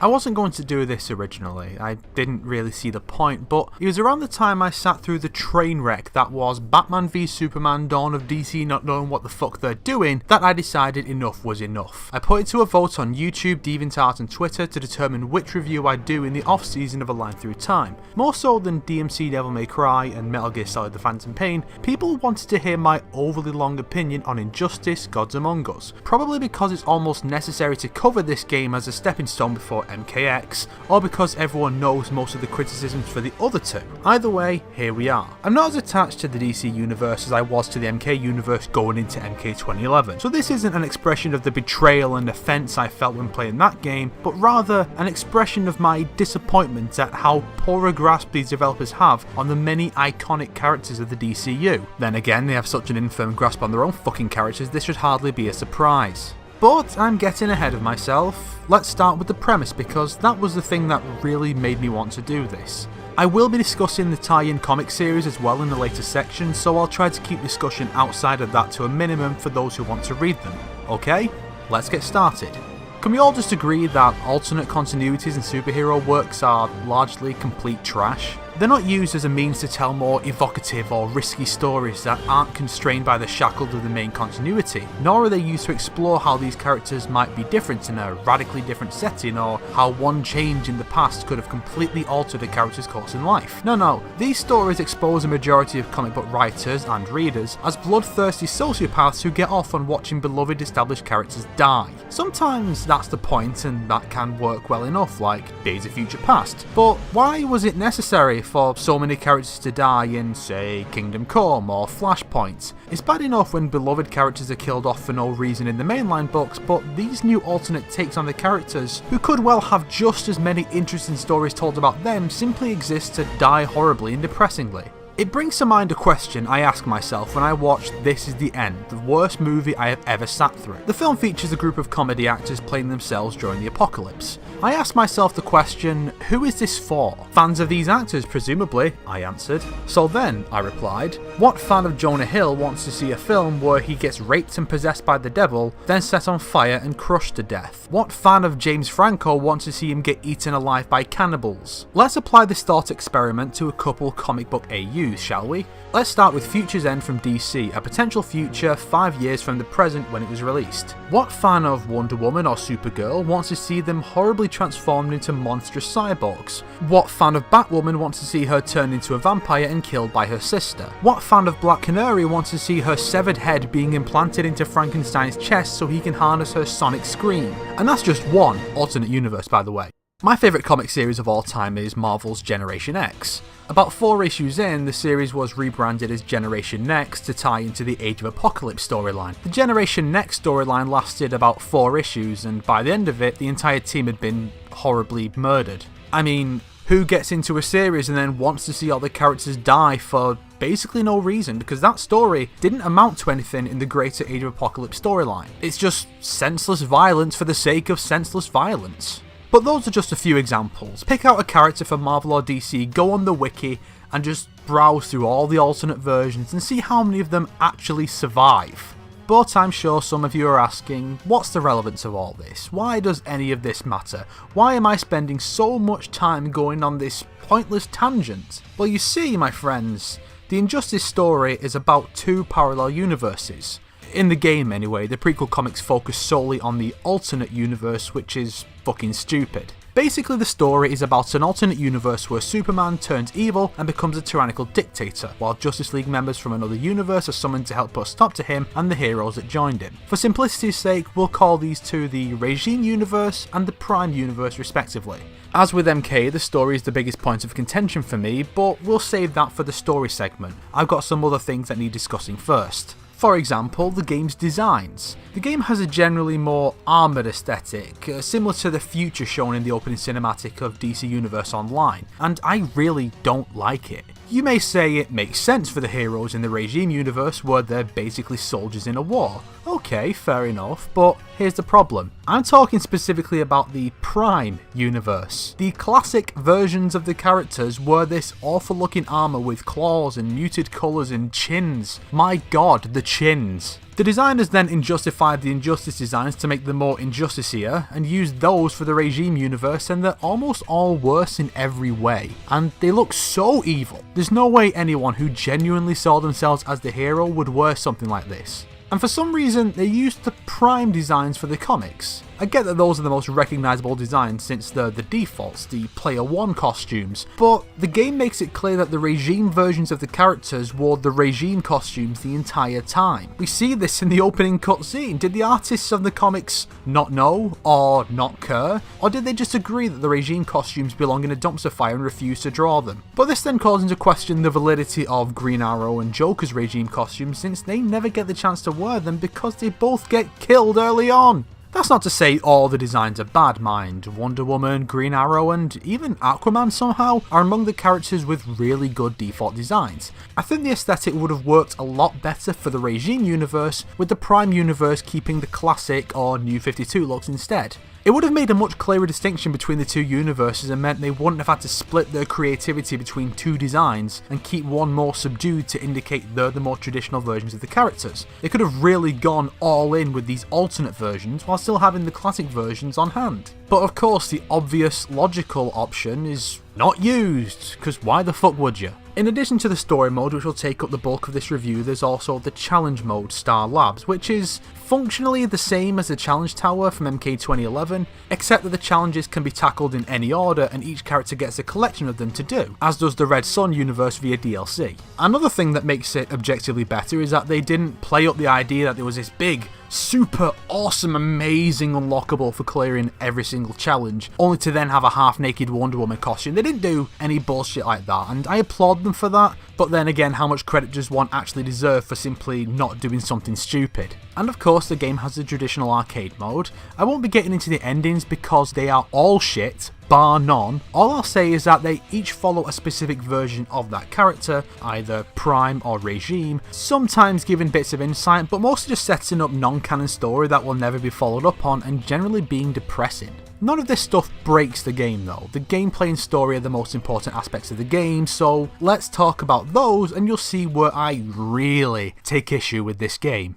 I wasn't going to do this originally, I didn't really see the point, but it was around the time I sat through the train wreck that was Batman v Superman Dawn of DC not knowing what the fuck they're doing that I decided enough was enough. I put it to a vote on YouTube, DeviantArt and Twitter to determine which review I'd do in the off season of A Line Through Time. More so than DMC Devil May Cry and Metal Gear Solid The Phantom Pain, people wanted to hear my overly long opinion on Injustice Gods Among Us, probably because it's almost necessary to cover this game as a stepping stone before MKX, or because everyone knows most of the criticisms for the other two. Either way, here we are. I'm not as attached to the DC universe as I was to the MK universe going into MK 2011, so this isn't an expression of the betrayal and offence I felt when playing that game, but rather an expression of my disappointment at how poor a grasp these developers have on the many iconic characters of the DCU. Then again, they have such an infirm grasp on their own fucking characters, this should hardly be a surprise. But I'm getting ahead of myself. Let's start with the premise because that was the thing that really made me want to do this. I will be discussing the tie-in comic series as well in the later section, so I'll try to keep discussion outside of that to a minimum for those who want to read them. Okay, let's get started. Can we all just agree that alternate continuities in superhero works are largely complete trash? They're not used as a means to tell more evocative or risky stories that aren't constrained by the shackles of the main continuity, nor are they used to explore how these characters might be different in a radically different setting or how one change in the past could have completely altered a character's course in life. No, these stories expose a majority of comic book writers and readers as bloodthirsty sociopaths who get off on watching beloved established characters die. Sometimes that's the point and that can work well enough, like Days of Future Past, but why was it necessary for so many characters to die in, say, Kingdom Come or Flashpoint? It's bad enough when beloved characters are killed off for no reason in the mainline books, but these new alternate takes on the characters, who could well have just as many interesting stories told about them, simply exist to die horribly and depressingly. It brings to mind a question I ask myself when I watch This Is the End, the worst movie I have ever sat through. The film features a group of comedy actors playing themselves during the apocalypse. I ask myself the question, who is this for? Fans of these actors, presumably, I answered. So then, I replied, what fan of Jonah Hill wants to see a film where he gets raped and possessed by the devil, then set on fire and crushed to death? What fan of James Franco wants to see him get eaten alive by cannibals? Let's apply this thought experiment to a couple comic book AUs, shall we? Let's start with Future's End from DC, a potential future 5 years from the present when it was released. What fan of Wonder Woman or Supergirl wants to see them horribly transformed into monstrous cyborgs? What fan of Batwoman wants to see her turned into a vampire and killed by her sister? What fan of Black Canary wants to see her severed head being implanted into Frankenstein's chest so he can harness her sonic scream? And that's just one alternate universe, by the way. My favourite comic series of all time is Marvel's Generation X. About 4 issues in, the series was rebranded as Generation Next to tie into the Age of Apocalypse storyline. The Generation Next storyline lasted about 4 issues, and by the end of it, the entire team had been horribly murdered. I mean, who gets into a series and then wants to see all the characters die for basically no reason, because that story didn't amount to anything in the greater Age of Apocalypse storyline. It's just senseless violence for the sake of senseless violence. But those are just a few examples. Pick out a character from Marvel or DC, go on the wiki, and just browse through all the alternate versions and see how many of them actually survive. But I'm sure some of you are asking, what's the relevance of all this? Why does any of this matter? Why am I spending so much time going on this pointless tangent? Well, you see, my friends, the Injustice story is about 2 parallel universes. In the game anyway, the prequel comics focus solely on the alternate universe, which is fucking stupid. Basically, the story is about an alternate universe where Superman turns evil and becomes a tyrannical dictator, while Justice League members from another universe are summoned to help put a stop to him and the heroes that joined him. For simplicity's sake, we'll call these two the Regime Universe and the Prime Universe respectively. As with MK, the story is the biggest point of contention for me, but we'll save that for the story segment. I've got some other things that need discussing first. For example, the game's designs. The game has a generally more armoured aesthetic, similar to the future shown in the opening cinematic of DC Universe Online, and I really don't like it. You may say it makes sense for the heroes in the Regime universe where they're basically soldiers in a war. Okay, fair enough, but here's the problem. I'm talking specifically about the Prime universe. The classic versions of the characters were this awful looking armour with claws and muted colours and chins. My god, the chins. The designers then injustified the Injustice designs to make them more injusticier and used those for the Regime universe, and they're almost all worse in every way. And they look so evil. There's no way anyone who genuinely saw themselves as the hero would wear something like this. And for some reason, they used the Prime designs for the comics. I get that those are the most recognisable designs since they're the defaults, the Player 1 costumes, but the game makes it clear that the Regime versions of the characters wore the Regime costumes the entire time. We see this in the opening cutscene. Did the artists of the comics not know, or not care, or did they just agree that the Regime costumes belong in a dumpster fire and refuse to draw them? But this then calls into question the validity of Green Arrow and Joker's Regime costumes, since they never get the chance to wear them because they both get killed early on. That's not to say all the designs are bad, mind. Wonder Woman, Green Arrow, and even Aquaman somehow are among the characters with really good default designs. I think the aesthetic would have worked a lot better for the Regime universe, with the Prime universe keeping the classic or New 52 looks instead. It would have made a much clearer distinction between the two universes and meant they wouldn't have had to split their creativity between two designs and keep one more subdued to indicate they're the more traditional versions of the characters. They could have really gone all in with these alternate versions while still having the classic versions on hand. But of course the obvious logical option is not used, because why the fuck would you? In addition to the story mode, which will take up the bulk of this review, there's also the challenge mode, Star Labs, which is functionally the same as the challenge tower from MK 2011, except that the challenges can be tackled in any order and each character gets a collection of them to do, as does the Red Sun universe via DLC. Another thing that makes it objectively better is that they didn't play up the idea that there was this big, super awesome, amazing unlockable for clearing every single challenge, only to then have a half-naked Wonder Woman costume. They didn't do any bullshit like that, and I applaud them for that, but then again, how much credit does one actually deserve for simply not doing something stupid? And of course, the game has the traditional arcade mode. I won't be getting into the endings because they are all shit, bar none. All I'll say is that they each follow a specific version of that character, either Prime or Regime, sometimes giving bits of insight, but mostly just setting up non-canon story that will never be followed up on and generally being depressing. None of this stuff breaks the game though. The gameplay and story are the most important aspects of the game, so let's talk about those and you'll see where I really take issue with this game.